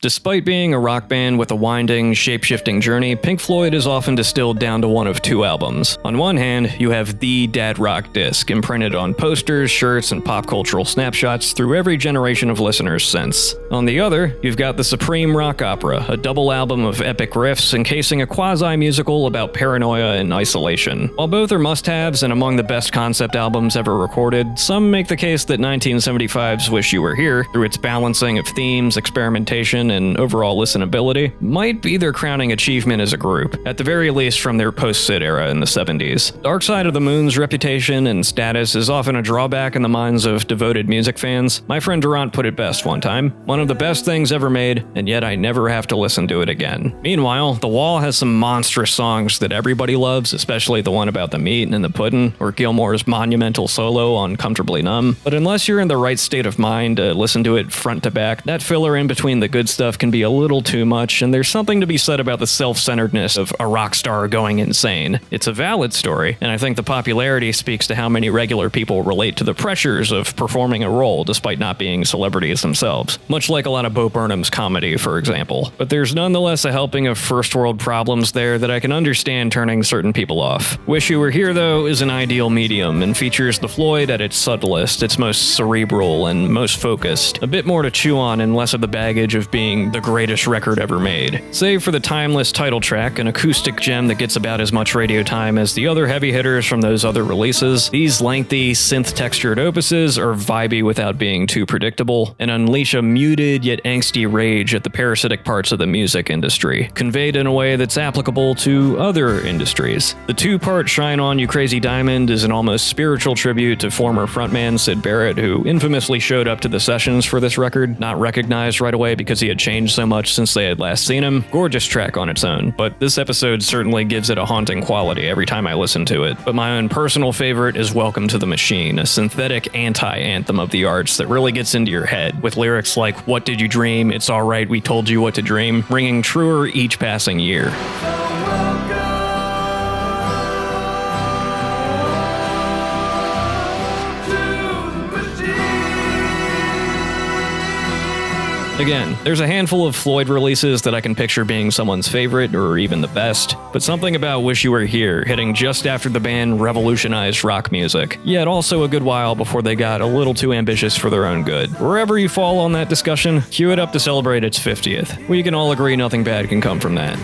Despite being a rock band with a winding, shape-shifting journey, Pink Floyd is often distilled down to one of two albums. On one hand, you have the dad rock disc, imprinted on posters, shirts, and pop cultural snapshots through every generation of listeners since. On the other, you've got the supreme rock opera, a double album of epic riffs encasing a quasi-musical about paranoia and isolation. While both are must-haves and among the best concept albums ever recorded, some make the case that 1975's Wish You Were Here, through its balancing of themes, experimentation, and overall listenability, might be their crowning achievement as a group, at the very least from their post-Sid era in the 70s. Dark Side of the Moon's reputation and status is often a drawback in the minds of devoted music fans. My friend Durant put it best one time: one of the best things ever made, and yet I never have to listen to it again. Meanwhile, The Wall has some monstrous songs that everybody loves, especially the one about the meat and the puddin', or Gilmore's monumental solo on Comfortably Numb. But unless you're in the right state of mind to listen to it front to back, that filler in between the good stuff can be a little too much, and there's something to be said about the self-centeredness of a rock star going insane. It's a valid story, and I think the popularity speaks to how many regular people relate to the pressures of performing a role despite not being celebrities themselves, much like a lot of Bo Burnham's comedy, for example. But there's nonetheless a helping of first world problems there that I can understand turning certain people off. Wish You Were Here, though, is an ideal medium and features the Floyd at its subtlest, its most cerebral, and most focused. A bit more to chew on and less of the baggage of being the greatest record ever made. Save for the timeless title track, an acoustic gem that gets about as much radio time as the other heavy hitters from those other releases, these lengthy, synth-textured opuses are vibey without being too predictable, and unleash a muted yet angsty rage at the parasitic parts of the music industry, conveyed in a way that's applicable to other industries. The two-part Shine On You Crazy Diamond is an almost spiritual tribute to former frontman Syd Barrett, who infamously showed up to the sessions for this record, not recognized right away because he had changed so much since they had last seen him. Gorgeous track on its own, but this episode certainly gives it a haunting quality every time I listen to it. But my own personal favorite is Welcome to the Machine, a synthetic anti-anthem of the arts that really gets into your head, with lyrics like "What did you dream? It's alright, we told you what to dream," ringing truer each passing year. Again, there's a handful of Floyd releases that I can picture being someone's favorite or even the best, but something about Wish You Were Here hitting just after the band revolutionized rock music, yet also a good while before they got a little too ambitious for their own good. Wherever you fall on that discussion, cue it up to celebrate its 50th. We can all agree nothing bad can come from that.